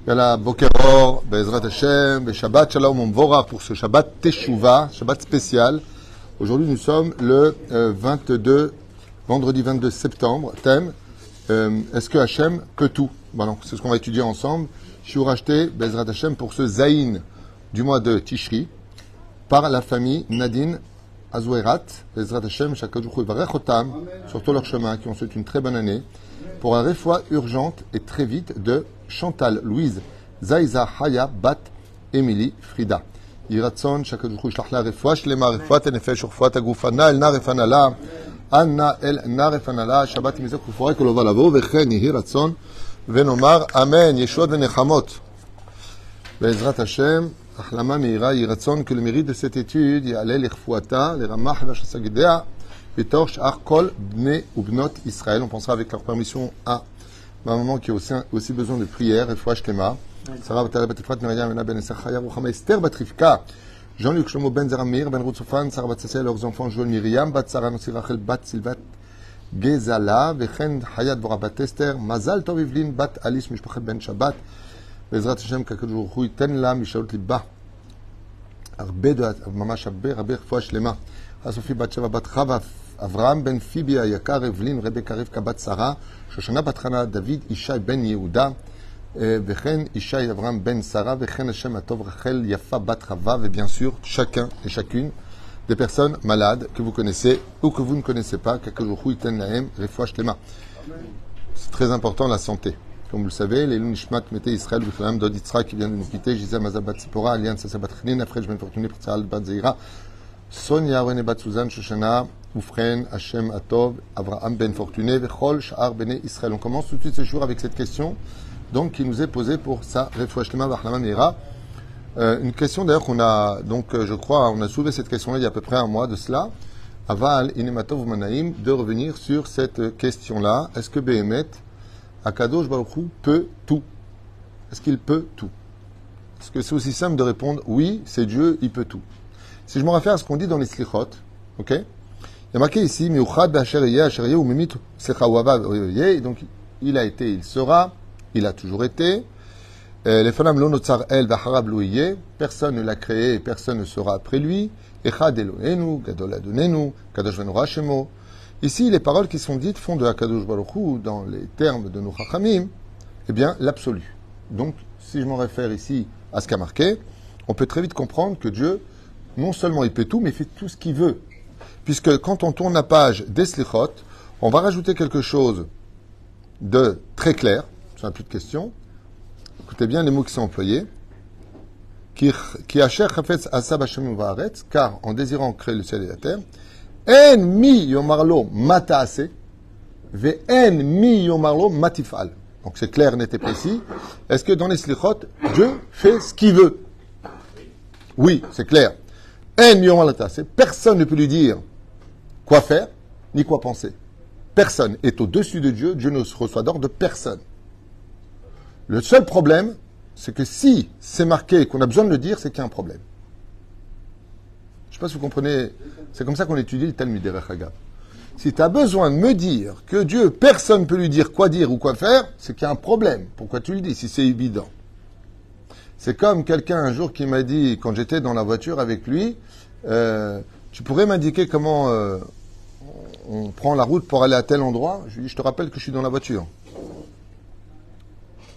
Yalla, Bokeror, Bezrat Hashem, Shabbat Shalom Umvora pour ce Shabbat Teshuvah, Shabbat spécial. Aujourd'hui, nous sommes le 22, vendredi 22 septembre. Thème, est-ce que Hashem peut tout? Bon, c'est ce qu'on va étudier ensemble. Je suis racheté, Bezrat Hashem, pour ce Zaïn du mois de Tishri, par la famille Nadine Azouerat, Bezrat Hashem, Shakadouchou et Varechotam, sur tout leur chemin, qui ont souhaité une très bonne année, pour un réfoua urgente et très vite de Chantal Louise Zaïza Haya Bat Emily Frida. Yiratson, Shakadouchou, Shlachla Refoua, Shlema Refoua, Tenefesh, Refoua, Tagufana, El Narefanala, Anna El Narefanala, Shabbat Mizek, Refoua, Kolova Lavo, Vechen, Yiratson, Venomar, Amen, Yeshua Venechamot. Bezrat Hashem, Achlama Meira, Yiratson, que le mérite de cette étude, Yaleh l'Irfouata, les Ramah, Vachasagidea, Vitor, Shar, Kol, Bne ou Bnot Israël. On pensera avec leur permission à ma maman qui a aussi besoin de prière, Refoua Shlema. Sarah Batal Batifrat, Myriam, Ena Ben Esachaya, Ruchama Esther Batrifka, Jean-Luc Shlomo Ben Zeramir, Ben Routsoufan, Sarah Batsassel, leurs enfants Joël Myriam, Bat Sarah Nossi Rachel, Bat Silvat Gezala, Vechen Hayat Bora Bat Esther, Mazal Tov Evelyn, Bat Alice Mishpachet Ben Shabbat, Bezrat Hashem, Kakadjou Rouy, Tenla, Mishaot Liba, Arbe de Mamash Abbe, Rabbe Refoua Shlema, Asofi Bat Sheva Bat Chava, Avraham Ben Fibia, Yakar Evelyn, Rebecca Rivka Bat Sarah, Shoshana Bat Chana, David Ishai Ben Yehuda, Vechen Ishai Avraham Ben Sarah, Vechen Hashem Atov Rachel Yafa Bat Chava, et bien sûr, chacun et chacune des personnes malades que vous connaissez ou que vous ne connaissez pas, Kakadjou Iten Lahem, Refoua Shlema. C'est très important la santé. Comme vous le savez, les Nishmat Mete Israël, Biflam Dod Yitzhak qui vient de nous quitter, Gisèle Mazabat Sipora, Alliance Sabat Chnine, après je vais fortuner pour Tzahal Bat Zeira, Sonia René Bat Suzanne, Shoshana, Oufren, Hashem Atov, Avraham Ben Fortuné, Vechol, Sha'ar Bene Israël. On commence tout de suite ce jour avec cette question, donc qui nous est posée pour sa Refoua Shlema Bachlama Meira. Une question d'ailleurs qu'on a, donc je crois, on a soulevé cette question-là il y a à peu près un mois de cela. Aval Inematov Manaim, de revenir sur cette question-là. Est-ce que Behemet, Akadosh Baruch Hu peut tout? Est-ce qu'il peut tout? Est-ce que c'est aussi simple de répondre oui, c'est Dieu, il peut tout? Si je me réfère à ce qu'on dit dans les Slichot, ok? Il y a marqué ici, Miuchad B'Asher Asher ou Mimit Sechawava, donc il a été, il sera, il a toujours été. Les Fanam Lonotzar El V'Harab Louye, personne ne l'a créé et personne ne sera après lui. Echad Elohenu, Gadol Adonenu, Kadosh Venora Shemo. Ici, les paroles qui sont dites font de Hakadosh Baruch Hu, dans les termes de nos Chachamim, eh bien, l'absolu. Donc, si je m'en réfère ici à ce qu'a marqué, on peut très vite comprendre que Dieu, non seulement il peut tout, mais il fait tout ce qu'il veut. Puisque quand on tourne la page des Slichot, on va rajouter quelque chose de très clair, ça n'a plus de questions. Écoutez bien les mots qui sont employés. Ki asher chafetz asab Hashem va'aretz, car en désirant créer le ciel et la terre, en mi yomarlo mataase, ve en mi yomarlo matifal. Donc c'est clair, net et précis. Est-ce que dans les slichot, Dieu fait ce qu'il veut? Oui, c'est clair. En mi yomarlo mataase, personne ne peut lui dire quoi faire, ni quoi penser. Personne est au-dessus de Dieu, Dieu ne se reçoit d'ordre de personne. Le seul problème, c'est que si c'est marqué qu'on a besoin de le dire, c'est qu'il y a un problème. Je ne sais pas si vous comprenez, c'est comme ça qu'on étudie le Talmud Derech Hagav. Si tu as besoin de me dire que Dieu, personne ne peut lui dire ou quoi faire, c'est qu'il y a un problème. Pourquoi tu le dis, si c'est évident? C'est comme quelqu'un un jour qui m'a dit, quand j'étais dans la voiture avec lui, tu pourrais m'indiquer comment on prend la route pour aller à tel endroit? Je lui dis, je te rappelle que je suis dans la voiture.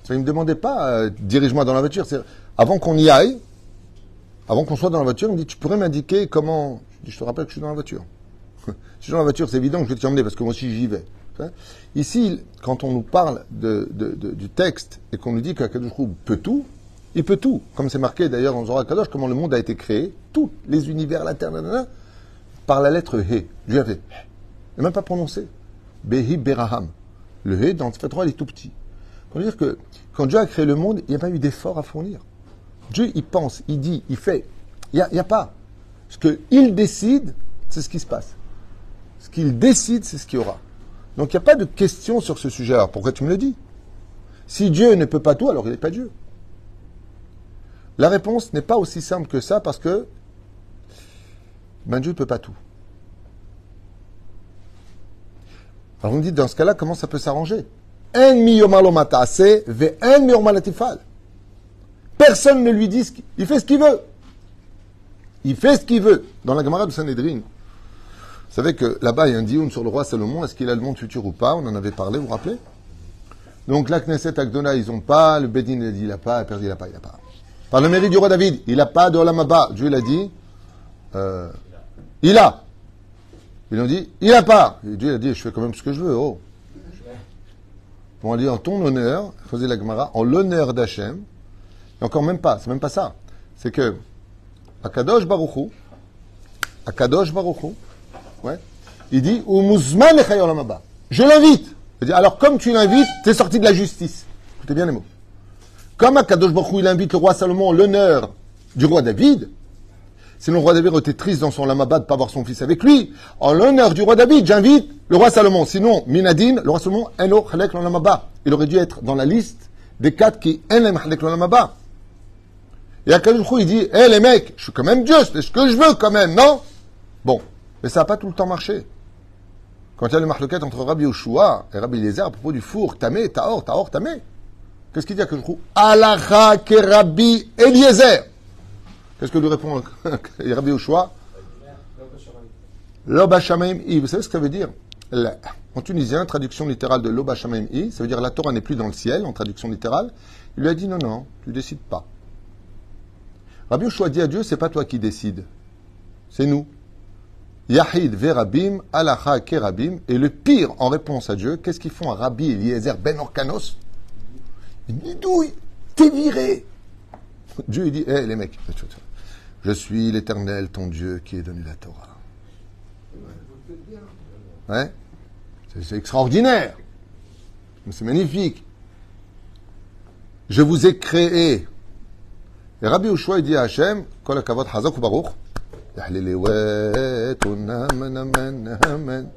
Ça, il ne me demandait pas, dirige-moi dans la voiture. C'est, avant qu'on y aille, avant qu'on soit dans la voiture, on me dit, tu pourrais m'indiquer comment... Je dis, je te rappelle que je suis dans la voiture. Si je suis dans la voiture, c'est évident que je vais t'y emmener, parce que moi aussi j'y vais. Ici, quand on nous parle du texte, et qu'on nous dit qu'Akadosh peut tout, il peut tout. Comme c'est marqué d'ailleurs dans Zohar Kadosh, comment le monde a été créé, tous les univers, la terre, par la lettre He. Dieu a fait. Il n'est même pas prononcé. Behi Beraham. Le He, dans le Sefer Torah, il est tout petit. Ça veut dire que quand Dieu a créé le monde, il n'y a pas eu d'effort à fournir. Dieu, il pense, il dit, il fait. Il n'y a pas. Ce qu'il décide, c'est ce qui se passe. Ce qu'il décide, c'est ce qu'il y aura. Donc il n'y a pas de question sur ce sujet. Alors pourquoi tu me le dis? Si Dieu ne peut pas tout, alors il n'est pas Dieu. La réponse n'est pas aussi simple que ça parce que Dieu ne peut pas tout. Alors on dit, dans ce cas-là, comment ça peut s'arranger? En mi yomar lo ma ta'aseh, ve en mi yomar la tifal. Personne ne lui dit il fait ce qu'il veut. Il fait ce qu'il veut. Dans la Gemara de Sanhedrin, vous savez que là-bas, il y a un dioun sur le roi Salomon. Est-ce qu'il a le monde futur ou pas? On en avait parlé, vous vous rappelez? Donc la Knesset Agdona, ils n'ont pas. Le Bedin, il a dit, il n'a pas. Il n'a pas. Par le mérite du roi David, il n'a pas de Olam Haba. Dieu, il a dit, il a. Ils ont dit, il n'a pas. Et Dieu, il a dit, je fais quand même ce que je veux. Oh. On dit, en ton honneur, faisait la Gemara, en l'honneur d'Hachem, et encore même pas, c'est même pas ça. C'est que, Akadosh Baruchu, ouais, il dit, Umuzman echai olam haba. Je l'invite. Il dit, alors comme tu l'invites, t'es sorti de la justice. Écoutez bien les mots. Comme Akadosh Baruchu, il invite le roi Salomon en l'honneur du roi David, sinon le roi David était triste dans son lamaba de ne pas avoir son fils avec lui. En l'honneur du roi David, j'invite le roi Salomon. Sinon, Minadine, le roi Salomon, eno chalek l'olamaba. Il aurait dû être dans la liste des 4 qui enem chalek l'olamaba. Et Akadosh Baruchu, il dit, hé les mecs, je suis quand même Dieu, c'est ce que je veux quand même, non? Bon, mais ça n'a pas tout le temps marché. Quand il y a le marloquette entre Rabbi Yoshua et Rabbi Eliezer à propos du four, tamé, taor, tamé. Qu'est-ce qu'il dit Akadosh Baruchu? Alacha ke Rabbi Eliezer. Qu'est-ce que lui répond Rabbi Yoshua? Lo b'shamayim i. Vous savez ce que ça veut dire? En tunisien, traduction littérale de Lo b'shamayim i, ça veut dire la Torah n'est plus dans le ciel, en traduction littérale. Il lui a dit non, tu décides pas. Rabbi Yoshua dit à Dieu, c'est pas toi qui décides, c'est nous. Yahid verabim, alacha kerabim. Et le pire en réponse à Dieu, qu'est-ce qu'ils font à Rabbi Eliezer ben Orkanos? Il dit douille, t'es viré. Dieu il dit, hé les mecs, je suis l'Éternel, ton Dieu, qui est donné la Torah. Ouais, c'est extraordinaire. C'est magnifique. Je vous ai créé. Et Rabbi Yoshua il dit à Hachem, Kol hakavod hazak ubaruch, yahlilewet unamen amen amen,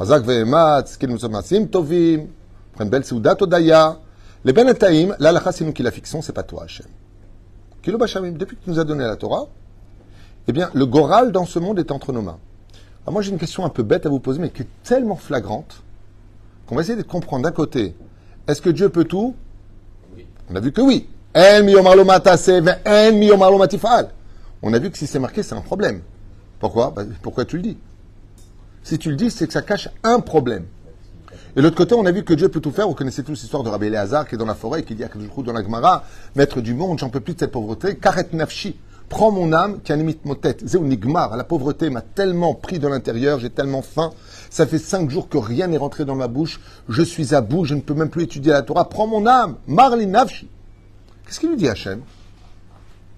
hazak ve'ematz, kin musamatsim tovim, prenne belle seudat odaya. Les ben ataim, l'alacha c'est nous qui la fixons, c'est pas toi Hachem. Kilo b'shamim, depuis que tu nous as donné la Torah, eh bien le goral dans ce monde est entre nos mains. Alors moi j'ai une question un peu bête à vous poser, mais qui est tellement flagrante qu'on va essayer de comprendre d'un côté. Est-ce que Dieu peut tout? Oui. On a vu que oui. On a vu que si c'est marqué, c'est un problème. Pourquoi? Pourquoi tu le dis? Si tu le dis, c'est que ça cache un problème. Et de l'autre côté, on a vu que Dieu peut tout faire. Vous connaissez tous l'histoire de Rabbi Eliezer qui est dans la forêt et qui dit à Kadosh Baruch Hu dans la Gemara, maître du monde, j'en peux plus de cette pauvreté. Karet nafshi, prends mon âme qui animite mon tête. Zéou nigmar, la pauvreté m'a tellement pris de l'intérieur, j'ai tellement faim. Ça fait 5 jours que rien n'est rentré dans ma bouche. Je suis à bout, je ne peux même plus étudier la Torah. Prends mon âme, marli nafshi. Qu'est-ce qu'il lui dit Hachem?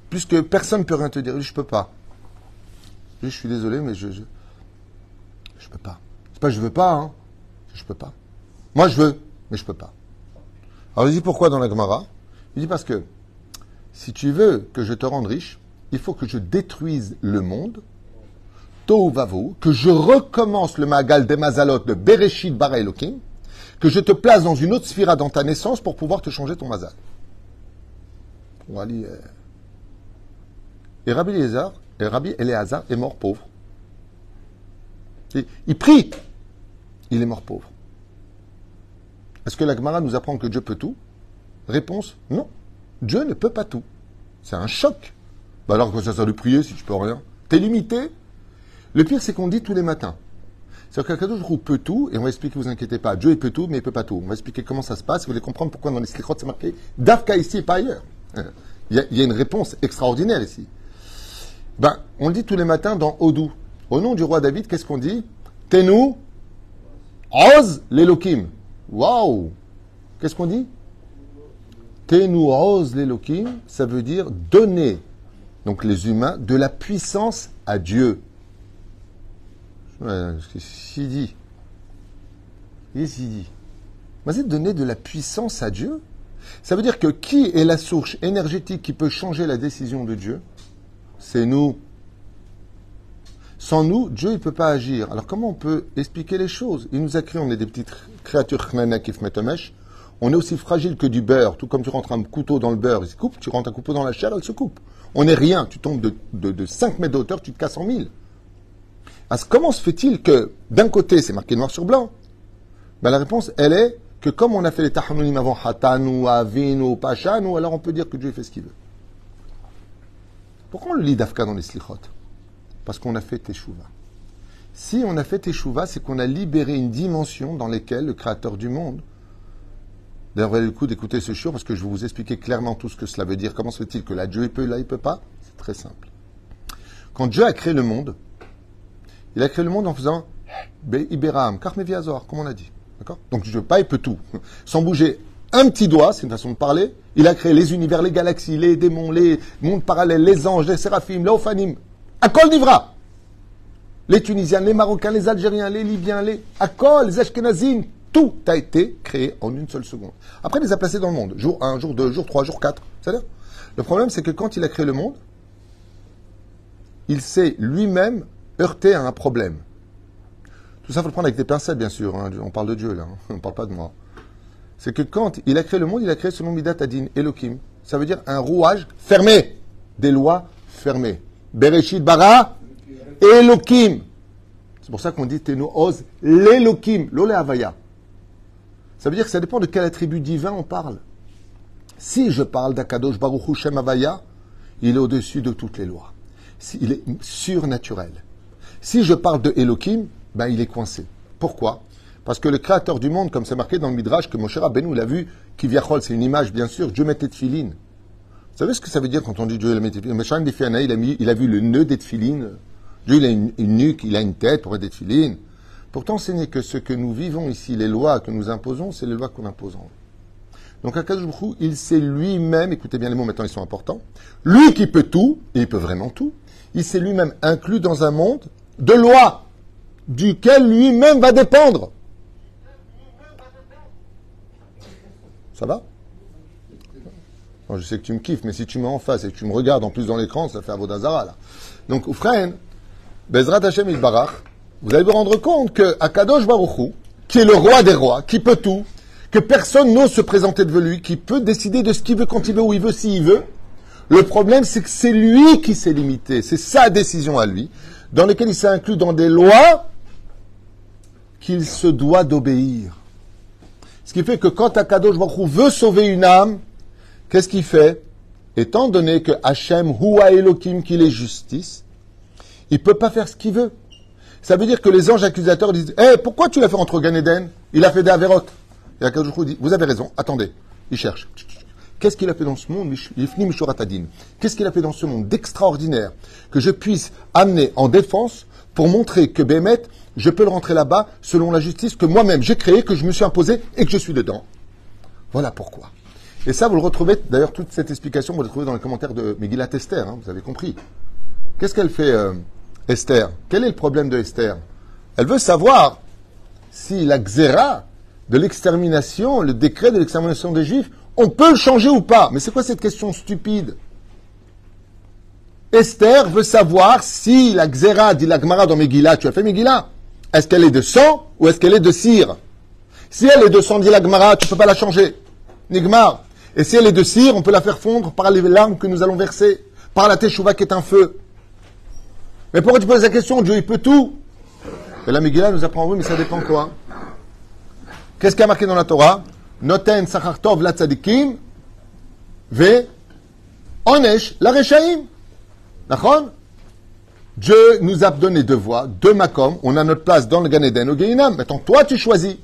Puisque personne ne peut rien te dire. Il dit, je peux pas. Il dit, je suis désolé, mais je peux pas. C'est pas je veux pas, hein. Je peux pas. Moi je veux, mais je peux pas. Alors il dit pourquoi dans la Gemara? Il dit parce que si tu veux que je te rende riche, il faut que je détruise le monde, tohu vavohu, que je recommence le Magal des Mazalot de Bereshit bara Elokim, que je te place dans une autre sphira dans ta naissance pour pouvoir te changer ton Mazal. Et Rabbi Eliezer est mort pauvre. Il prie, il est mort pauvre. Est-ce que la Gemara nous apprend que Dieu peut tout? Réponse, non. Dieu ne peut pas tout. C'est un choc. Bah alors que ça sert de prier si tu peux rien? T'es limité. Le pire, c'est qu'on dit tous les matins. C'est-à-dire qu'Akadosh Baruch Hu peut tout, et on va expliquer, vous inquiétez pas. Dieu il peut tout, mais il peut pas tout. On va expliquer comment ça se passe, vous allez comprendre pourquoi dans les slichot c'est marqué Davka ici et pas ailleurs. Il y a une réponse extraordinaire ici. On le dit tous les matins dans Odou. Au nom du roi David, qu'est-ce qu'on dit? Tenu, Oz, l'Elokim. Waouh! Qu'est-ce qu'on dit? Tenu, Oz, l'Elokim, ça veut dire donner, donc les humains, de la puissance à Dieu. Qu'est-ce qu'il dit? Qu'est-ce qu'il dit? C'est donner de la puissance à Dieu. Ça veut dire que qui est la source énergétique qui peut changer la décision de Dieu? C'est nous. Sans nous, Dieu ne peut pas agir. Alors comment on peut expliquer les choses? Il nous a créé, on est des petites créatures kif metemesh. On est aussi fragile que du beurre. Tout comme tu rentres un couteau dans le beurre, il se coupe. Tu rentres un couteau dans la chair, elle se coupe. On n'est rien. Tu tombes de 5 mètres de hauteur, tu te casses en 1000. Alors, comment se fait-il que, d'un côté, c'est marqué noir sur blanc, Ben, la réponse, elle est que comme on a fait les tahanunim avant Hatanu, Avinu, Pachanu, alors on peut dire que Dieu fait ce qu'il veut. Pourquoi on le lit d'Afka dans les slichot? Parce qu'on a fait Teshuvah. Si on a fait Teshuvah, c'est qu'on a libéré une dimension dans laquelle le Créateur du monde. D'ailleurs, vous avez le coup d'écouter ce shiur parce que je vais vous expliquer clairement tout ce que cela veut dire. Comment se fait-il que là Dieu peut, là il peut pas? C'est très simple. Quand Dieu a créé le monde, il a créé le monde en faisant Iberam, Karmeviazor, comme on a dit. D'accord? Donc Dieu pas, il peut tout. Sans bouger un petit doigt, c'est une façon de parler, il a créé les univers, les galaxies, les démons, les mondes parallèles, les anges, les séraphim, les ophanim. Akol Nivra. Les Tunisiens, les Marocains, les Algériens, les Libyens, les Akol, les Ashkenazim, tout a été créé en une seule seconde. Après, il les a placés dans le monde. Jour 1, jour 2, jour 3, jour 4. C'est-à-dire, le problème, c'est que quand il a créé le monde, il s'est lui-même heurté à un problème. Tout ça, il faut le prendre avec des pincettes, bien sûr. Hein. On parle de Dieu, là. Hein. On ne parle pas de moi. C'est que quand il a créé le monde, il a créé selon Midat Adin, Elohim. Ça veut dire un rouage fermé. Des lois fermées. Bereshit bara, Elohim. C'est pour ça qu'on dit Tenu Oz, l'Elohim, l'Ole Havaya. Ça veut dire que ça dépend de quel attribut divin on parle. Si je parle d'Akadosh Baruch Hu Shem Havaya, il est au-dessus de toutes les lois. Il est surnaturel. Si je parle de Elohim, ben il est coincé. Pourquoi? Parce que le créateur du monde, comme c'est marqué dans le Midrash, que Moshe Rabbeinu l'a vu, qui Kivyachol, c'est une image, bien sûr, Dieu mettait tefilin. Vous savez ce que ça veut dire quand on dit Dieu met tefilin? Meshach des Fiana, il a vu le nœud des tefilin. Dieu, il a une nuque, il a une tête pour être des tefilin. Pourtant, ce n'est que ce que nous vivons ici, les lois que nous imposons, c'est les lois qu'on impose en haut. Donc, Akadosh Baruch Hu, il sait lui-même, écoutez bien les mots, maintenant ils sont importants, lui qui peut tout, et il peut vraiment tout, il s'est lui-même inclus dans un monde de lois, duquel lui-même va dépendre. Ça va? Bon, je sais que tu me kiffes, mais si tu mets en face et que tu me regardes en plus dans l'écran, ça fait Avodazara, là. Donc, Oufraen, Bezrat Hashem Ilbarach, vous allez vous rendre compte que Akadosh Baruch Hu, qui est le roi des rois, qui peut tout, que personne n'ose se présenter devant lui, qui peut décider de ce qu'il veut, quand il veut, où il veut, s'il veut. Le problème, c'est que c'est lui qui s'est limité. C'est sa décision à lui, dans lesquelles il s'est inclus dans des lois qu'il se doit d'obéir. Ce qui fait que quand Akadosh Baruch Hu veut sauver une âme, qu'est-ce qu'il fait? Étant donné que Hachem, Hua Elohim, qu'il est justice, il ne peut pas faire ce qu'il veut. Ça veut dire que les anges accusateurs disent pourquoi tu l'as fait entre Gan Eden? Il a fait des Averot. Et Akadosh Baruch Hu dit vous avez raison, attendez. Il cherche. Qu'est-ce qu'il a fait dans ce monde? Qu'est-ce qu'il a fait dans ce monde d'extraordinaire que je puisse amener en défense pour montrer que Bémet, je peux le rentrer là-bas selon la justice que moi-même j'ai créée, que je me suis imposée et que je suis dedans. Voilà pourquoi. Et ça, vous le retrouvez, d'ailleurs, toute cette explication, vous le trouvez dans les commentaires de Megillat Esther, hein, vous avez compris. Qu'est-ce qu'elle fait, Esther? Quel est le problème de Esther? Elle veut savoir si la xéra de l'extermination, le décret de l'extermination des Juifs, on peut le changer ou pas? Mais c'est quoi cette question stupide? Esther veut savoir si la xéra, dit la Gemara dans Megillah, tu as fait Megillah, est-ce qu'elle est de sang ou est-ce qu'elle est de cire? Si elle est de sang, dit la Gemara, tu ne peux pas la changer. Nigmar. Et si elle est de cire, on peut la faire fondre par les larmes que nous allons verser, par la teshuva qui est un feu. Mais pourquoi tu poses la question? Dieu, il peut tout. Et la Megillah nous apprend, oui, mais ça dépend quoi? Qu'est-ce qu'il y a marqué dans la Torah? Noten sachar tov la tzadikim ve onesh la rechaim. D'accord? Dieu nous a donné deux voies, deux makom. On a notre place dans le Gan Eden au Gehinam. Maintenant, toi, tu choisis.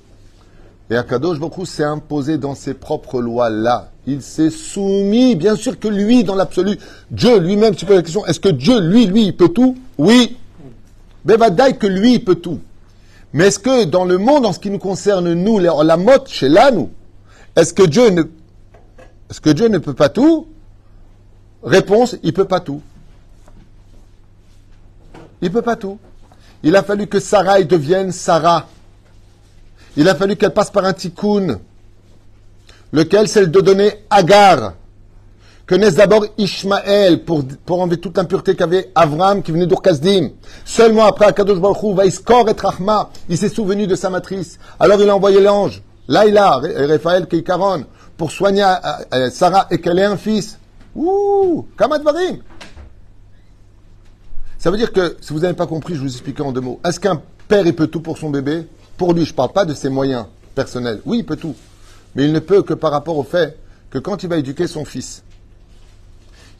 Et Akadosh Baruch Hu s'est imposé dans ses propres lois-là. Il s'est soumis, bien sûr que lui, dans l'absolu, Dieu lui-même, tu poses la question, est-ce que Dieu, lui, il peut tout? Oui. Bevadaï que lui, il peut tout. Mais est-ce que dans le monde, en ce qui nous concerne, nous, la motte, chez là, nous, est-ce que Dieu ne peut pas tout? Réponse, il peut pas tout. Il peut pas tout. Il a fallu que Sarah devienne Sarah. Il a fallu qu'elle passe par un tikkun, lequel c'est de donner Agar, que naisse d'abord Ishmaël pour enlever toute l'impureté qu'avait Avram qui venait d'Urkazdim. Seulement après Akadosh Baruch Hu, Vaïskor et Rachma, il s'est souvenu de sa matrice. Alors il a envoyé l'ange, Laïla, Raphaël Keikaron, pour soigner Sarah et qu'elle ait un fils. Ouh, Kamadvarim. Ça veut dire que, si vous n'avez pas compris, je vous expliquer en deux mots. Est-ce qu'un père, il peut tout pour son bébé? Pour lui, je ne parle pas de ses moyens. personnelles. Oui, il peut tout. Mais il ne peut que par rapport au fait que quand il va éduquer son fils,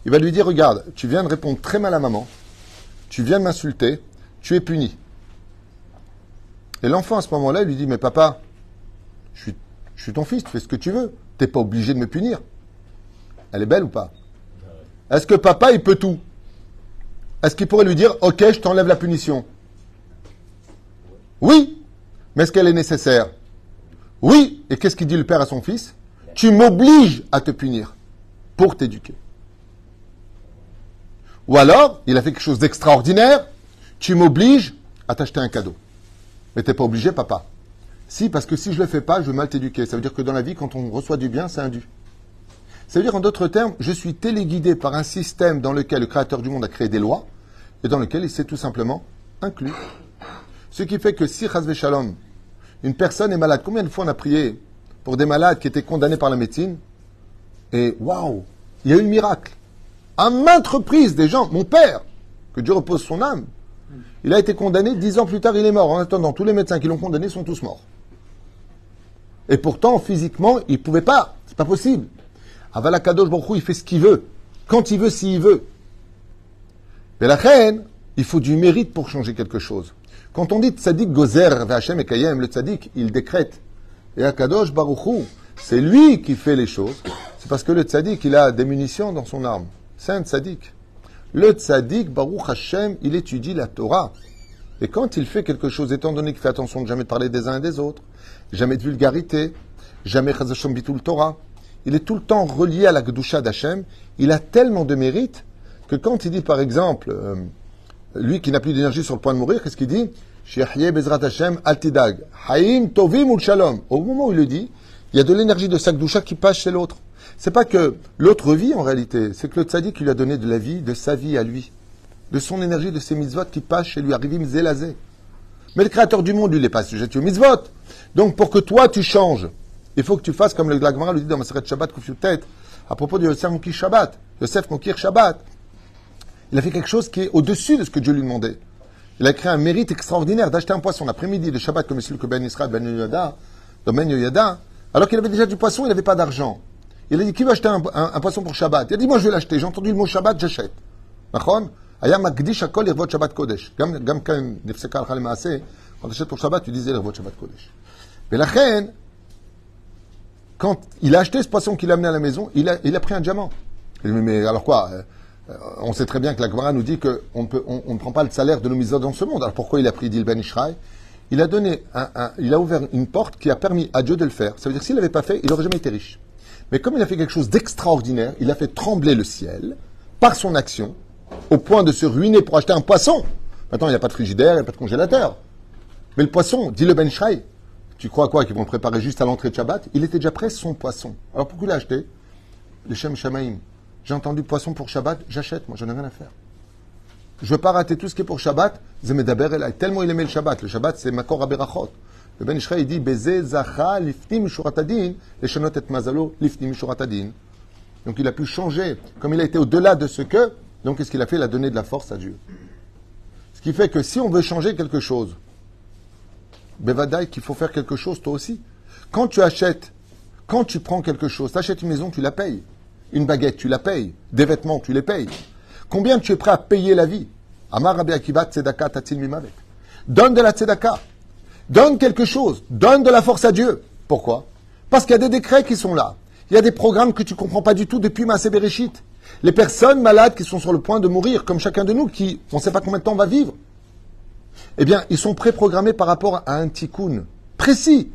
il va lui dire, regarde, tu viens de répondre très mal à maman, tu viens de m'insulter, tu es puni. Et l'enfant, à ce moment-là, il lui dit, mais papa, je suis ton fils, tu fais ce que tu veux. Tu n'es pas obligé de me punir. Elle est belle ou pas? Est-ce que papa, il peut tout? Est-ce qu'il pourrait lui dire, ok, je t'enlève la punition? Oui. Mais est-ce qu'elle est nécessaire? Oui. Et qu'est-ce qu'il dit le père à son fils? Tu m'obliges à te punir pour t'éduquer. Ou alors, il a fait quelque chose d'extraordinaire, tu m'obliges à t'acheter un cadeau. Mais t'es pas obligé, papa. Si, parce que si je le fais pas, je vais mal t'éduquer. Ça veut dire que dans la vie, quand on reçoit du bien, c'est un dû. Ça veut dire, en d'autres termes, je suis téléguidé par un système dans lequel le Créateur du monde a créé des lois et dans lequel il s'est tout simplement inclus. Ce qui fait que si, chas v'shalom, une personne est malade, combien de fois on a prié pour des malades qui étaient condamnés par la médecine? Et waouh, il y a eu le miracle. À maintes reprises, des gens, mon père, que Dieu repose son âme, il a été condamné, 10 ans plus tard, il est mort. En attendant, tous les médecins qui l'ont condamné sont tous morts. Et pourtant, physiquement, il ne pouvait pas. C'est pas possible. Avala Kadosh Baruch Hu, il fait ce qu'il veut. Quand il veut, s'il veut. Mais la reine, il faut du mérite pour changer quelque chose. Quand on dit Tzadik Gozer V'Hashem Ekayem, le Tzadik, il décrète. Et Akadosh Baruch Hu, c'est lui qui fait les choses. C'est parce que le Tzadik, il a des munitions dans son arme. C'est un Tzadik. Le Tzadik, Baruch Hashem, il étudie la Torah. Et quand il fait quelque chose, étant donné qu'il fait attention de jamais parler des uns et des autres, jamais de vulgarité, jamais Chazashom Bitul Torah, il est tout le temps relié à la Kedusha d'Hashem, il a tellement de mérite que quand il dit par exemple, lui qui n'a plus d'énergie sur le point de mourir, qu'est-ce qu'il dit? Shehyeh Bezrat Hashem Altidag, Haïm Tovim Ul Shalom. Au moment où il le dit, il y a de l'énergie de sa Kedusha qui passe chez l'autre. C'est pas que l'autre vit en réalité, c'est que le tzaddik lui a donné de la vie, de sa vie à lui, de son énergie, de ses mitzvot qui passent chez lui, arrivim zelazé. Mais le créateur du monde, lui, il n'est pas sujet aux mitzvot. Donc pour que toi tu changes, il faut que tu fasses comme le Gemara lui dit dans Maseret Shabbat Kufyutet, à propos de Yosef Mokir Shabbat. Yosef Mokir Shabbat. Il a fait quelque chose qui est au-dessus de ce que Dieu lui demandait. Il a créé un mérite extraordinaire d'acheter un poisson l'après-midi de Shabbat comme celui que Ben Israël, Ben Yoyada, dans Ben Yoyada, alors qu'il avait déjà du poisson, il n'avait pas d'argent. Il a dit, qui va acheter un poisson pour Shabbat? Il a dit, moi je vais l'acheter. J'ai entendu le mot Shabbat, j'achète. Nachon? Aya makdish hakol irvot Shabbat Kodesh. Gam quand nefseka alcha lemaaseh, quand tu achètes pour Shabbat, tu disais irvot Shabbat Kodesh. Mais la reine, quand il a acheté ce poisson qu'il a amené à la maison, il a pris un diamant. Il dit, mais alors quoi? On sait très bien que la Gemara nous dit qu'on ne prend pas le salaire de nos mitzvot dans ce monde. Alors pourquoi il a pris, dit le Ben Ishraï? Il a donné il a ouvert une porte qui a permis à Dieu de le faire. Ça veut dire que s'il l'avait pas fait, il n'aurait jamais été riche. Mais comme il a fait quelque chose d'extraordinaire, il a fait trembler le ciel par son action, au point de se ruiner pour acheter un poisson. Maintenant, il n'y a pas de frigidaire, il n'y a pas de congélateur. Mais le poisson, dit le Ben Ishraï, tu crois quoi, qu'ils vont le préparer juste à l'entrée de Shabbat? Il était déjà prêt, son poisson. Alors pourquoi il l'a acheté? Le Shem Shamaim. J'ai entendu poisson pour Shabbat, j'achète, moi, j'en ai rien à faire. Je veux pas rater tout ce qui est pour Shabbat. Zemedaber Elai. Tellement il aimait le Shabbat. Le Shabbat, c'est Makor Aberachot. Le Ben Ishraï, il dit, Beze Zacha Liftim Shuratadin, les Shanot et Mazalo Liftim Shuratadin. Donc il a pu changer. Comme il a été au-delà de ce que, donc qu'est-ce qu'il a fait? Il a donné de la force à Dieu. Ce qui fait que si on veut changer quelque chose, Bevadaï, qu'il faut faire quelque chose toi aussi. Quand tu achètes, quand tu prends quelque chose, tu achètes une maison, tu la payes. Une baguette, tu la payes. Des vêtements, tu les payes. Combien tu es prêt à payer la vie? Amar Rabbi Akiva tzedaka tatil mimavet. Donne de la tzedaka. Donne quelque chose. Donne de la force à Dieu. Pourquoi? Parce qu'il y a des décrets qui sont là. Il y a des programmes que tu ne comprends pas du tout depuis Maaseh Bereshit. Les personnes malades qui sont sur le point de mourir, comme chacun de nous, qui, on ne sait pas combien de temps on va vivre, eh bien, ils sont préprogrammés par rapport à un tikkun précis,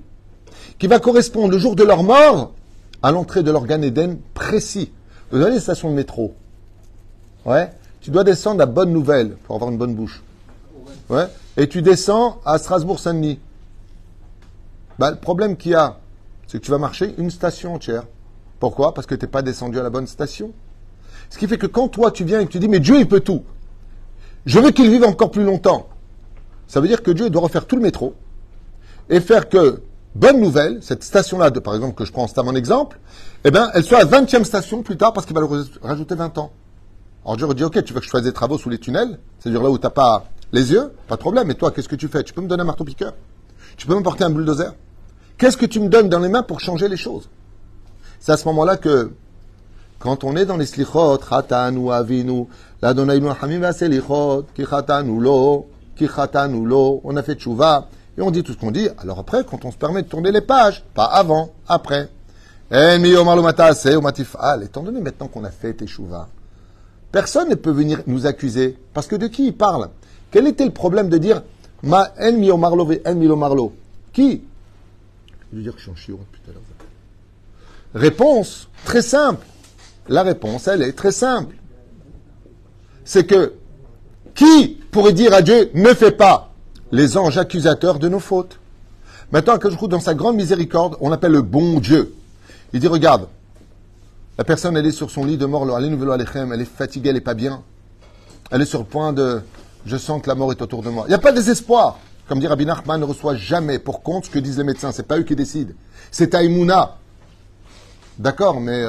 qui va correspondre le jour de leur mort à l'entrée de leur Gan Eden précis. Vous avez les stations de métro. Ouais. Tu dois descendre à Bonne Nouvelle pour avoir une bonne bouche. Ouais. Et tu descends à Strasbourg-Saint-Denis. Le problème qu'il y a, c'est que tu vas marcher une station entière. Pourquoi? Parce que tu n'es pas descendu à la bonne station. Ce qui fait que quand toi tu viens et que tu dis, mais Dieu il peut tout. Je veux qu'il vive encore plus longtemps. Ça veut dire que Dieu doit refaire tout le métro et faire que Bonne Nouvelle, cette station-là, par exemple, que je prends, c'est à mon exemple, eh bien, elle soit à 20e station plus tard parce qu'il va le rajouter 20 ans. Alors Dieu dit, ok, tu veux que je fasse des travaux sous les tunnels, c'est-à-dire là où tu n'as pas les yeux, pas de problème, mais toi, qu'est-ce que tu fais? Tu peux me donner un marteau-piqueur? Tu peux m'apporter un bulldozer? Qu'est-ce que tu me donnes dans les mains pour changer les choses? C'est à ce moment-là que, quand on est dans les slichot, chatanu avinu, l'adonaynu hamim vaselichot, ki chatanu lo, on a fait tchouva, et on dit tout ce qu'on dit. Alors après, quand on se permet de tourner les pages, pas avant, après. Étant donné maintenant qu'on a fait tchouva, personne ne peut venir nous accuser. Parce que de qui il parle? Quel était le problème de dire ma en mi omarlo ve en mi omarlo? Qui? Je veux dire que je suis en chiot depuis tout à l'heure. Réponse très simple. La réponse, elle est très simple. C'est que qui pourrait dire à Dieu ne fais pas? Les anges accusateurs de nos fautes. Maintenant, Akadosh dans sa grande miséricorde, on l'appelle le bon Dieu. Il dit regarde, la personne elle est sur son lit de mort, elle est fatiguée, elle n'est pas bien. Elle est sur le point de je sens que la mort est autour de moi. Il n'y a pas de désespoir. Comme dit Rabbi Nachman, ne reçoit jamais pour compte ce que disent les médecins. C'est pas eux qui décident. C'est Taïmouna. D'accord, mais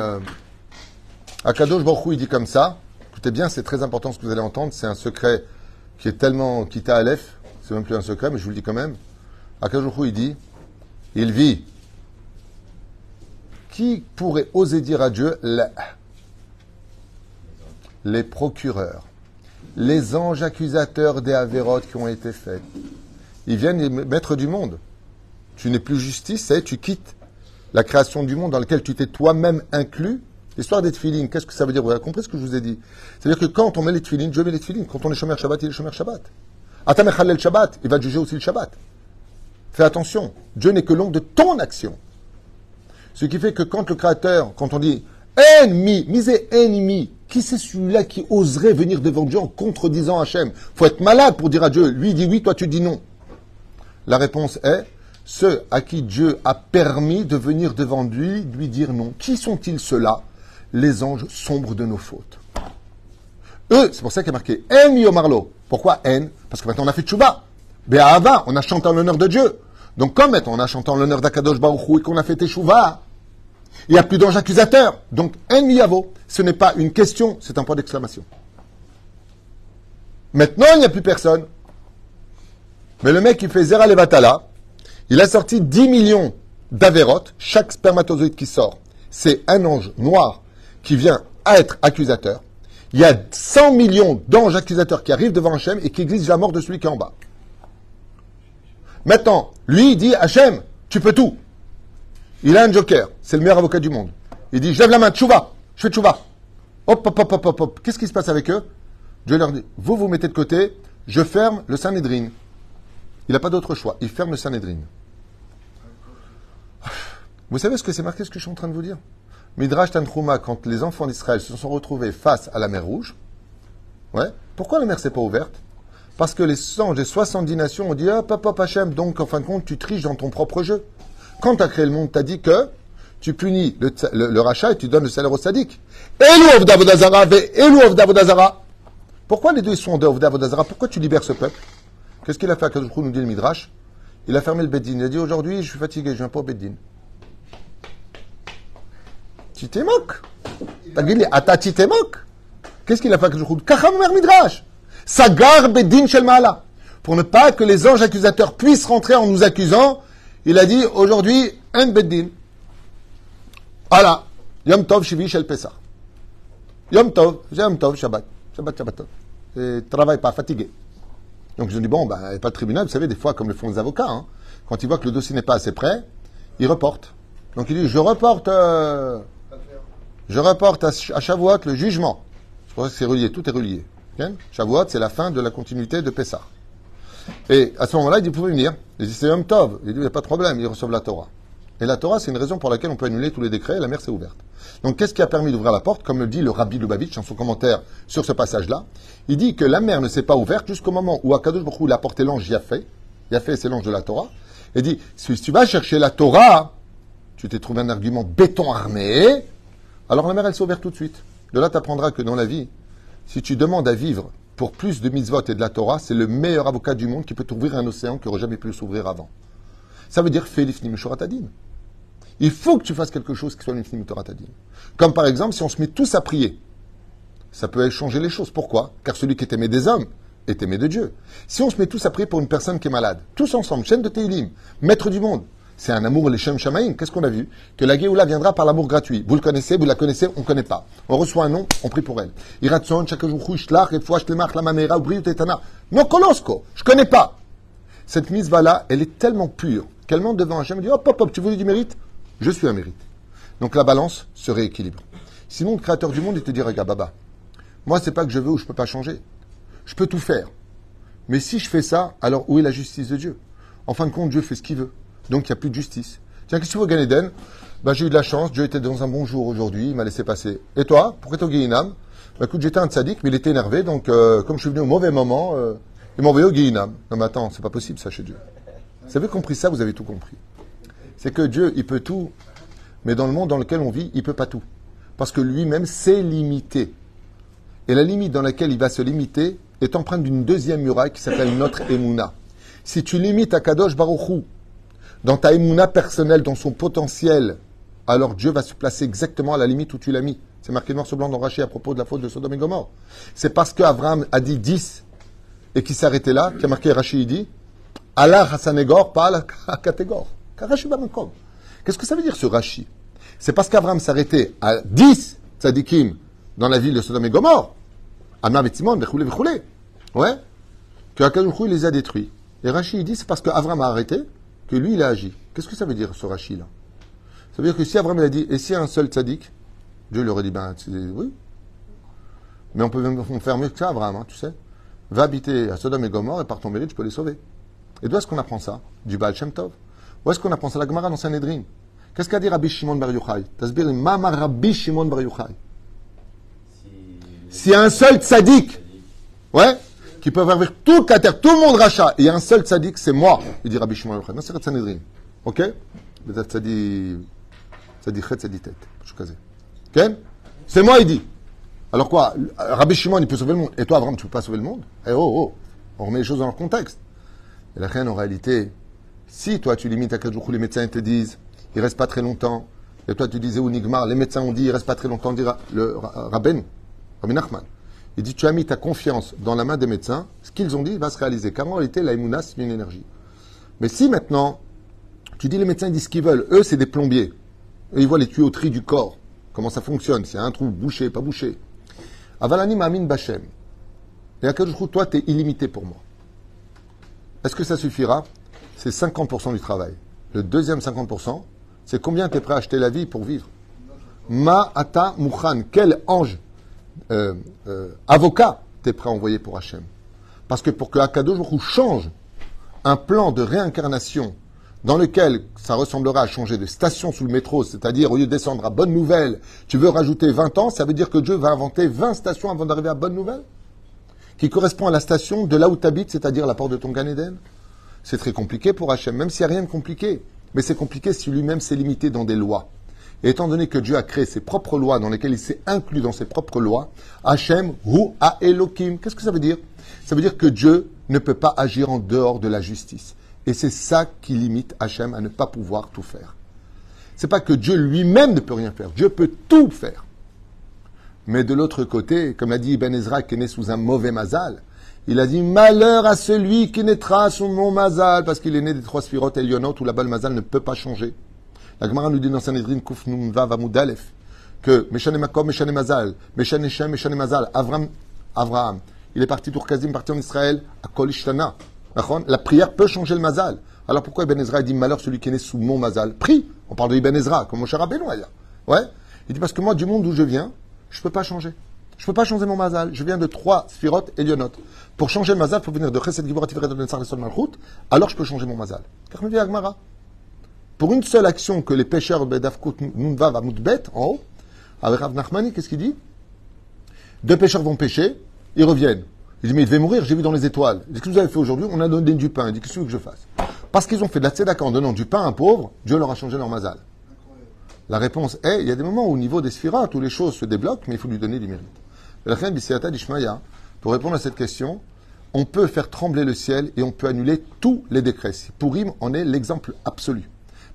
Akadosh Baruch Hu, il dit comme ça. Écoutez bien, c'est très important ce que vous allez entendre. C'est un secret qui est tellement kita aleph. C'est même plus un secret, mais je vous le dis quand même. Akadosh Baruch Hu, il dit, il vit. Qui pourrait oser dire à Dieu les procureurs, les anges accusateurs des avérotes qui ont été faites? Ils viennent maître du monde. Tu n'es plus justice, c'est tu quittes la création du monde dans laquelle tu t'es toi-même inclus. L'histoire des tefilines, qu'est-ce que ça veut dire? Vous avez compris ce que je vous ai dit? C'est-à-dire que quand on met les tefilines, Dieu met les tefilines. Quand on est shomer Shabbat, il est shomer Shabbat. Atam echalel Shabbat, il va te juger aussi le Shabbat. Fais attention, Dieu n'est que l'ombre de ton action. Ce qui fait que quand le Créateur, quand on dit ennemi, misé ennemi, qui c'est celui-là qui oserait venir devant Dieu en contredisant Hachem? Faut être malade pour dire à Dieu, lui dit oui, toi tu dis non. La réponse est ceux à qui Dieu a permis de venir devant lui dire non. Qui sont-ils ceux-là? Les anges sombres de nos fautes. Eux, c'est pour ça qu'il y a marqué En Yomarlo. Pourquoi En? Parce que maintenant on a fait tchouba. Be'ahava, on a chanté en l'honneur de Dieu. Donc comme maintenant on a chanté en l'honneur d'Akadosh Baruch Hu et qu'on a fait tchouva, il n'y a plus d'anges accusateurs. Donc En Miyavo, ce n'est pas une question, c'est un point d'exclamation. Maintenant il n'y a plus personne. Mais le mec qui fait Zera Levatala, il a sorti 10 millions d'avérotes. Chaque spermatozoïde qui sort, c'est un ange noir qui vient à être accusateur. Il y a 100 millions d'anges accusateurs qui arrivent devant Hachem et qui exigent la mort de celui qui est en bas. Maintenant, lui, il dit, Hachem, tu peux tout. Il a un joker, c'est le meilleur avocat du monde. Il dit, je lève la main, tchouva, je fais tchouva. Hop, hop, hop, hop, hop, hop. Qu'est-ce qui se passe avec eux? Dieu leur dit, vous mettez de côté, je ferme le Sanhédrin. Il n'a pas d'autre choix, il ferme le Sanhédrin. Vous savez ce que c'est marqué, ce que je suis en train de vous dire? Midrash Tanchuma, quand les enfants d'Israël se sont retrouvés face à la mer Rouge, ouais, pourquoi la mer s'est pas ouverte? Parce que les anges des 70 nations ont dit, hop, hop, hop, Hachem, donc en fin de compte, tu triches dans ton propre jeu. Quand tu as créé le monde, tu as dit que tu punis le rachat et tu donnes le salaire au sadique. Elou of Davodazara, Elou of Davodazara. Pourquoi les deux sont de Davodazara? Pourquoi tu libères ce peuple? Qu'est-ce qu'il a fait à Kadosh nous dit le Midrash? Il a fermé le Beddin. Il a dit aujourd'hui, je suis fatigué, je viens pas au Beddin. Tu t'es moque. T'as dit, Ata, tu t'es moque. Qu'est-ce qu'il a fait à Kadosh Kacham mer Midrash. Sagar Beddin Shel Maala. Pour ne pas que les anges accusateurs puissent rentrer en nous accusant, il a dit aujourd'hui, un Beddin. Voilà. Yom Tov Shivi Shel Pesach. Yom Tov, Shabbat. Shabbat. Et travaille pas, fatigué. Donc je dis, bon, il n'y a pas de tribunal, vous savez, des fois, comme le font les avocats, hein, quand ils voient que le dossier n'est pas assez prêt, ils reportent. Donc il dit, je reporte à Shavuot le jugement. Je pense que c'est relié, tout est relié. Okay? Shavuot, c'est la fin de la continuité de Pessah. Et à ce moment-là, il dit, vous pouvez venir. Il dit, c'est Yom Tov. Il dit, il n'y a pas de problème, ils reçoivent la Torah. Et la Torah, c'est une raison pour laquelle on peut annuler tous les décrets, et la mer s'est ouverte. Donc qu'est-ce qui a permis d'ouvrir la porte? Comme le dit le Rabbi Lubavitch dans son commentaire sur ce passage-là, il dit que la mer ne s'est pas ouverte jusqu'au moment où Akadosh Baruch Hu il a porté l'ange Yafé. Yafé, c'est l'ange de la Torah. Et dit, si tu vas chercher la Torah, tu t'es trouvé un argument béton armé, alors la mer, elle s'est ouverte tout de suite. De là, tu apprendras que dans la vie, si tu demandes à vivre pour plus de mitzvot et de la Torah, c'est le meilleur avocat du monde qui peut t'ouvrir un océan qui n'aurait jamais pu s'ouvrir avant. Ça veut dire, fais l'ifnim mishoratadin. Il faut que tu fasses quelque chose qui soit l'ifnim mishoratadin. Comme par exemple, si on se met tous à prier, ça peut changer les choses. Pourquoi? Car celui qui est aimé des hommes est aimé de Dieu. Si on se met tous à prier pour une personne qui est malade, tous ensemble, chaîne de Teilim, maître du monde, C'est un amour leshem shamaim. Qu'est-ce qu'on a vu? Que la Géoula viendra par l'amour gratuit. Vous le connaissez, vous la connaissez, on ne connaît pas. On reçoit un nom, on prie pour elle. Iratson, chakajouchou, shlach, et fois, shlemach, la mamera, oubri, tetana. Non, kolosko. Je connais pas. Cette mise-là, elle est tellement pure qu'elle monte devant Hachem et dit, hop, hop, hop, tu veux du mérite? Je suis un mérite. Donc la balance se rééquilibre. Sinon, le créateur du monde, il te dit, regarde, Baba, moi, c'est pas que je veux ou je peux pas changer. Je peux tout faire. Mais si je fais ça, alors où est la justice de Dieu? En fin de compte, Dieu fait ce qu'il veut. Donc, il n'y a plus de justice. Tiens, qu'est-ce que tu veux au Gan Eden? J'ai eu de la chance. Dieu était dans un bon jour aujourd'hui. Il m'a laissé passer. Et toi? Pourquoi t'es au Guéhinam? Écoute, j'étais un tzaddik, mais il était énervé. Donc, comme je suis venu au mauvais moment, il m'a envoyé au Guéhinam. Non, mais attends, c'est pas possible, ça, chez Dieu. Vous avez compris ça? Vous avez tout compris. C'est que Dieu, il peut tout. Mais dans le monde dans lequel on vit, il peut pas tout. Parce que lui-même, c'est limité. Et la limite dans laquelle il va se limiter est empreinte d'une deuxième muraille qui s'appelle notre Emouna. Si tu limites Akadosh Baruch Hu dans ta Emouna personnelle, dans son potentiel, alors Dieu va se placer exactement à la limite où tu l'as mis. C'est marqué noir sur blanc dans Rachi à propos de la faute de Sodome et Gomorre. C'est parce qu'Abraham a dit 10 et qu'il s'est arrêté là, qu'il a marqué Rachi, il dit Allah Hassanegor, pas Allah Katégor. Rachi Bamakom. Qu'est-ce que ça veut dire ce Rachi? C'est parce qu'Abraham s'est arrêté à 10 tzadikim dans la ville de Sodome et Gomorre, Amna Betimon, Bechoulé, Bechoulé, ouais, que Akadosh il les a détruits. Et Rachi, il dit, c'est parce qu'Abraham a arrêté que lui, il a agi. Qu'est-ce que ça veut dire, ce Rachi-là? Ça veut dire que si Abraham, il a dit, et s'il y a un seul tzaddik, Dieu lui aurait dit, ben, oui. Mais on peut même faire mieux que ça, Abraham, hein, tu sais. Va habiter à Sodome et Gomorre, et par ton mérite, tu peux les sauver. Et d'où est-ce qu'on apprend ça? Du Baal Shem Tov. Où est-ce qu'on apprend ça? La Gemara dans Sanhedrin. Qu'est-ce qu'a dit Rabbi Shimon Bar Yochai? Tasbir, Mama Rabbi Shimon Bar Yochai. S'il y a un seul tzaddik, ouais, qui peut faire vivre toute la terre, tout le monde rachat, et il y a un seul tzaddik, c'est moi, il dit Rabbi Shimon Yochai. Non, c'est Sanhedrin. Ok? Peut-être tzaddik chet, tzaddik tête. Ok? C'est moi, il dit. Alors quoi? Rabbi Shimon, il peut sauver le monde. Et toi, Abraham, tu ne peux pas sauver le monde? Eh oh, on remet les choses dans leur contexte. Et la reine, en réalité, si toi, tu limites à quel jour les médecins te disent, il ne reste pas très longtemps, et toi, tu disais au Nigmar, les médecins ont dit, il ne reste pas très longtemps, dira le Rabbi Nachman. Il dit, tu as mis ta confiance dans la main des médecins, ce qu'ils ont dit va se réaliser. Car en réalité, la Emouna, c'est une énergie. Mais si maintenant, tu dis les médecins ils disent ce qu'ils veulent, eux, c'est des plombiers. Eux, ils voient les tuyauteries du corps, comment ça fonctionne, s'il y a un trou bouché, pas bouché. Avalani ma'amin bachem. Et à quel jour, toi, tu es illimité pour moi. Est-ce que ça suffira? C'est 50% du travail. Le deuxième 50%, c'est combien tu es prêt à acheter la vie pour vivre. Ma'ata mukhan. Quel ange avocat t'es prêt à envoyer pour Hachem? Parce que pour que Akadosh Baruch Hu change un plan de réincarnation dans lequel ça ressemblera à changer de station sous le métro, c'est-à-dire au lieu de descendre à Bonne Nouvelle, tu veux rajouter 20 ans, ça veut dire que Dieu va inventer 20 stations avant d'arriver à Bonne Nouvelle, qui correspond à la station de là où tu habites, c'est-à-dire la porte de ton Gan Eden. C'est très compliqué pour Hachem, même s'il n'y a rien de compliqué. Mais c'est compliqué si lui-même s'est limité dans des lois. Et étant donné que Dieu a créé ses propres lois, dans lesquelles il s'est inclus dans ses propres lois, Hachem, Hu ha Elokim. Qu'est-ce que ça veut dire? Ça veut dire que Dieu ne peut pas agir en dehors de la justice. Et c'est ça qui limite Hachem à ne pas pouvoir tout faire. C'est pas que Dieu lui-même ne peut rien faire. Dieu peut tout faire. Mais de l'autre côté, comme l'a dit Ibn Ezra, qui est né sous un mauvais mazal, il a dit malheur à celui qui naîtra sous mon mazal, parce qu'il est né des 3 sphirotes Elionot où là-bas le mazal ne peut pas changer. La Gemara nous dit dans Sanhedrin Kuf Nun Vav Amud Aleph que Meshane Makom, Meshane Mazal, Meshane Shem, Meshane Mazal, Avraham, il est parti d'Urkazim, parti en Israël, à Kol Ishtana. La prière peut changer le mazal. Alors pourquoi Ibn Ezra dit malheur celui qui est né sous mon mazal? Prie. On parle de Ibn Ezra, comme mon cher Rabbeinu ailleurs. Ouais. Il dit parce que moi, du monde où je viens, je ne peux pas changer. Je ne peux pas changer mon mazal. Je viens de 3 sphirotes et lionot. Pour changer le mazal, il faut venir de Chesed Gibor Tiferet de Netsar Lesol Malchut. Alors je peux changer mon mazal. Car me dit Agmara. Pour une seule action que les pêcheurs Bedavkut Nunvav Amutbet, en haut, avec Rav Nachmani, qu'est-ce qu'il dit? 2 pêcheurs vont pêcher, ils reviennent. Il dit, mais il devait mourir, j'ai vu dans les étoiles. Il dit, qu'est-ce que vous avez fait aujourd'hui? On a donné du pain. Il dit, qu'est-ce que vous voulez que je fasse? Parce qu'ils ont fait de la tzedaka en donnant du pain à un pauvre, Dieu leur a changé leur mazal. La réponse est, il y a des moments où au niveau des sphirat, où les choses se débloquent, mais il faut lui donner du mérite. La reine Bisiata d'Ishmaïa, pour répondre à cette question, on peut faire trembler le ciel et on peut annuler tous les décrets. Purim en est l'exemple absolu.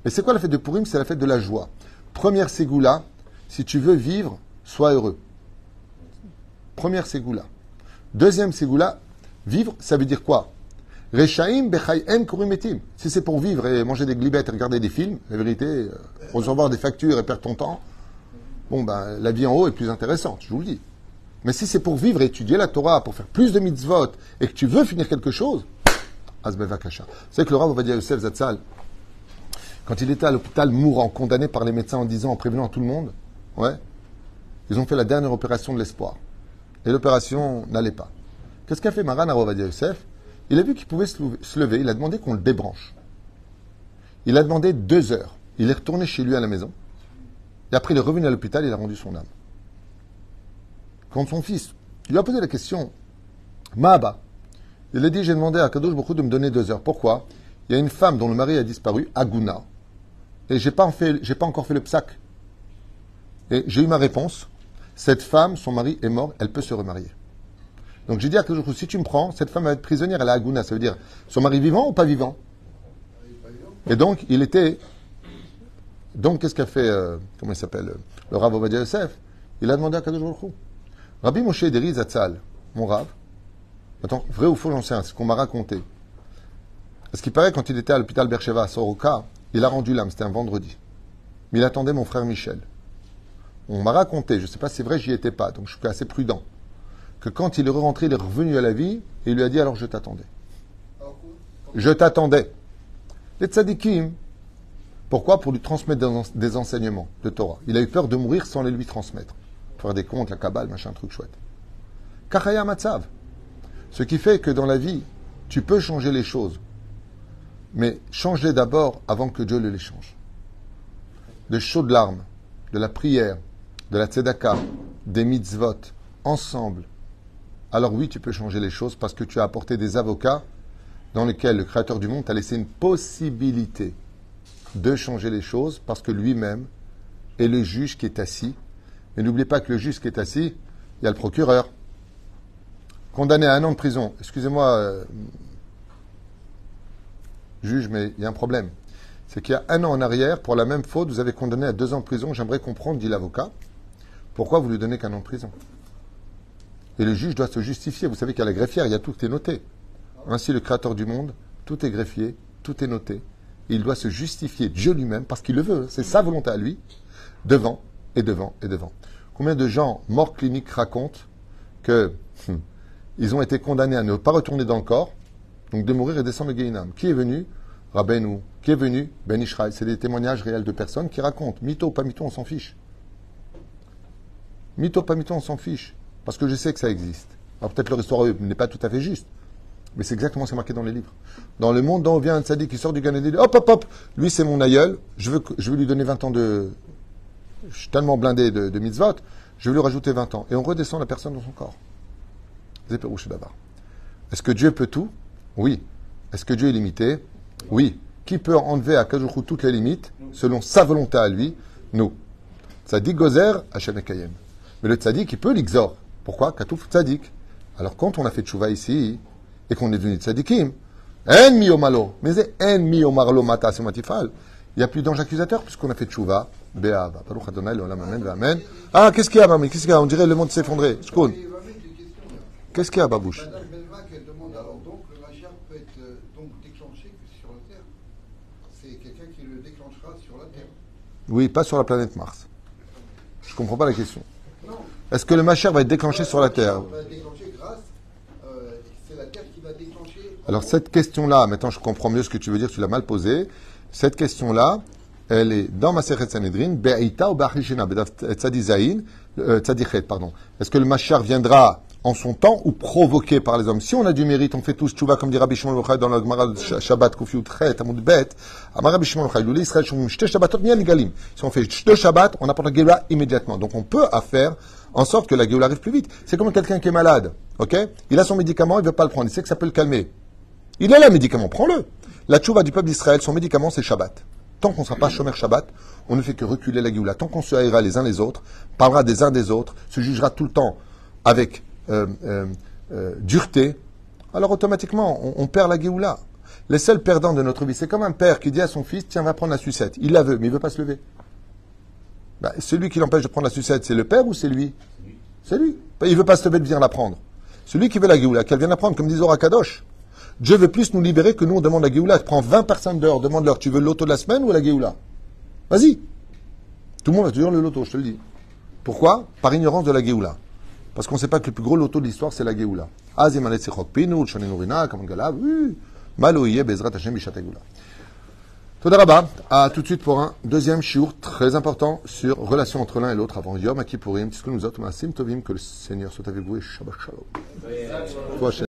Mais c'est quoi la fête de Purim? C'est la fête de la joie. Première ségoula, si tu veux vivre, sois heureux. Première ségoula. Deuxième ségoula, vivre, ça veut dire quoi? Rechaim bechayem kurimetim. Si c'est pour vivre et manger des glibettes et regarder des films, la vérité, recevoir des factures et perdre ton temps, bon, ben, la vie en haut est plus intéressante, je vous le dis. Mais si c'est pour vivre et étudier la Torah, pour faire plus de mitzvot, et que tu veux finir quelque chose, Azbevakasha. Vous savez que le Rav Ovadia Yosef Zatzal, quand il était à l'hôpital mourant, condamné par les médecins en disant, en prévenant tout le monde, ouais, ils ont fait la dernière opération de l'espoir. Et l'opération n'allait pas. Qu'est-ce qu'a fait Maran Rav Ovadia Yosef? Il a vu qu'il pouvait se lever, il a demandé qu'on le débranche. Il a demandé 2 heures. Il est retourné chez lui à la maison. Et après, il est revenu à l'hôpital, il a rendu son âme. Quand son fils lui a posé la question, Mahaba, il a dit, j'ai demandé à Kadosh Baruch Hu de me donner 2 heures. Pourquoi? Il y a une femme dont le mari a disparu, Aguna, et j'ai pas encore fait le psaque. Et j'ai eu ma réponse. Cette femme, son mari est mort, elle peut se remarier. Donc j'ai dit à Kadosh Baruch Hu, si tu me prends, cette femme va être prisonnière, elle est Aguna, ça veut dire son mari vivant ou pas vivant? Et donc, il était... Donc, qu'est-ce qu'a fait, comment il s'appelle, le Rav Ovadia Yosef? Il a demandé à Kadosh Baruch Hu. Rabbi Moshe Deri Zatzal, mon Rav, attends, vrai ou faux, j'en sais rien, c'est ce qu'on m'a raconté. Parce qu'il paraît, quand il était à l'hôpital Beersheva à Soroka, il a rendu l'âme, c'était un vendredi. Mais il attendait mon frère Michel. On m'a raconté, je ne sais pas si c'est vrai, j'y étais pas, donc je suis assez prudent, que quand il est rentré, il est revenu à la vie, et il lui a dit, alors je t'attendais. Je t'attendais. Les tzadikim, pourquoi? Pour lui transmettre des enseignements de Torah. Il a eu peur de mourir sans les lui transmettre. Faire des comptes, la Kabbale, machin, truc chouette. Kachaya Matzav. Ce qui fait que dans la vie, tu peux changer les choses. Mais change-les d'abord avant que Dieu les change. De chaudes larmes, de la prière, de la tzedaka, des mitzvot, ensemble. Alors oui, tu peux changer les choses parce que tu as apporté des avocats dans lesquels le Créateur du monde t'a laissé une possibilité de changer les choses parce que lui-même est le juge qui est assis. Mais n'oubliez pas que le juge qui est assis, il y a le procureur. Condamné à 1 an de prison. Excusez-moi, juge, mais il y a un problème. C'est qu'il y a 1 an en arrière, pour la même faute, vous avez condamné à 2 ans de prison. J'aimerais comprendre, dit l'avocat, pourquoi vous lui donnez qu'1 an de prison. Et le juge doit se justifier. Vous savez qu'à la greffière, il y a tout qui est noté. Ainsi, le Créateur du monde, tout est greffié, tout est noté. Et il doit se justifier, Dieu lui-même, parce qu'il le veut. C'est sa volonté à lui, devant et devant et devant. Combien de gens morts cliniques racontent que ils ont été condamnés à ne pas retourner dans le corps, donc de mourir et descendre le Gehinam. Qui est venu? Rabbeinu. Qui est venu? Ben Ishraï. C'est des témoignages réels de personnes qui racontent. Mytho, pas mytho, on s'en fiche. Mytho, pas mytho, on s'en fiche. Parce que je sais que ça existe. Alors peut-être leur histoire n'est pas tout à fait juste. Mais c'est exactement ce qui est marqué dans les livres. Dans le monde dont vient un tzaddik qui sort du Gan Eden, hop, hop, hop, lui c'est mon aïeul, je veux lui donner 20 ans de... Je suis tellement blindé de mitzvot, je vais lui rajouter 20 ans. Et on redescend la personne dans son corps. Est-ce que Dieu peut tout? Oui. Est-ce que Dieu est limité? Oui. Qui peut enlever à Kadosh toutes les limites, selon sa volonté à lui? Nous. Tzadik gozer, Hashem ekayem. Mais le tzadik, il peut l'exor. Pourquoi? Katouf tzadik. Alors quand on a fait tchouva ici, et qu'on est devenu tzadikim, en mi omalo, mais c'est en mi omarlo mata sematifal. Il n'y a plus d'ange accusateur puisqu'on a fait tchouva. Be'ava. Baruch Adonai le'olam amen ve'amen. Ah, qu'est-ce qu'il y a, mamie? Qu'est-ce qu'il y a? On dirait le monde s'effondrer. Shkoun. Qu'est-ce qu'il y a, babouche? Madame Belvac, elle demande alors donc le Mashiach peut être donc déclenché que sur la Terre. C'est quelqu'un qui le déclenchera sur la Terre. Oui, pas sur la planète Mars. Je comprends pas la question. Non. Est-ce que le Mashiach va être déclenché sur la Terre? Va être déclenché grâce. C'est la Terre qui va déclencher. Alors cette question-là, maintenant je comprends mieux ce que tu veux dire, tu l'as mal posée. Cette question-là, elle est dans Masechet Sanhedrin, Be'ita ou Be'achishena, Tzadizaïn, Tzadichet, pardon. Est-ce que le Mashiach viendra en son temps ou provoqué par les hommes? Si on a du mérite, on fait tous tchouva, comme dit Rabbi Shimon Yochai dans la Gemara de Shabbat, Kufiyut Chet, Amud Bet. Amar Rabbi Shimon Yochai, Loulé Israël, Shomim, Shte Shabbatot, Miyan Galim. Si on fait 2 Shabbat, on apporte la Géoula immédiatement. Donc on peut faire en sorte que la Géoula arrive plus vite. C'est comme quelqu'un qui est malade, ok? Il a son médicament, il ne veut pas le prendre, il sait que ça peut le calmer. Il a le médicament, prends-le. La tchouva du peuple d'Israël, son médicament, c'est Shabbat. Tant qu'on ne sera pas Shomer Shabbat, on ne fait que reculer la Géoula. Tant qu'on se haïra les uns les autres, parlera des uns des autres, se jugera tout le temps avec dureté, alors automatiquement, on perd la Géoula. Les seuls perdants de notre vie, c'est comme un père qui dit à son fils, tiens, va prendre la sucette. Il la veut, mais il ne veut pas se lever. Ben, celui qui l'empêche de prendre la sucette, c'est le père ou c'est lui? C'est lui. Ben, il ne veut pas se lever de venir la prendre. Celui qui veut la Géoula, qu'elle vienne la prendre, comme dit Zohar Kadosh. Dieu veut plus nous libérer que nous, on demande la Géoula. Tu prends 20 personnes dehors, demande-leur, tu veux le loto de la semaine ou la Géoula? Vas-y. Tout le monde va te dire le loto, je te le dis. Pourquoi? Par ignorance de la Géoula. Parce qu'on ne sait pas que le plus gros loto de l'histoire, c'est la Géoula. Azimanet Sechok Pinu, Chanenurina, Kamangala, Maloïe, Bezrat Hashem, Bishat Géoula. Toda Rabba, à tout de suite pour un deuxième shiur très important sur relation entre l'un et l'autre avant Yom Kippourim. Tout ce que nous autres, Maasim Tovim, que le Seigneur soit avec vous et Shabbat Shalom.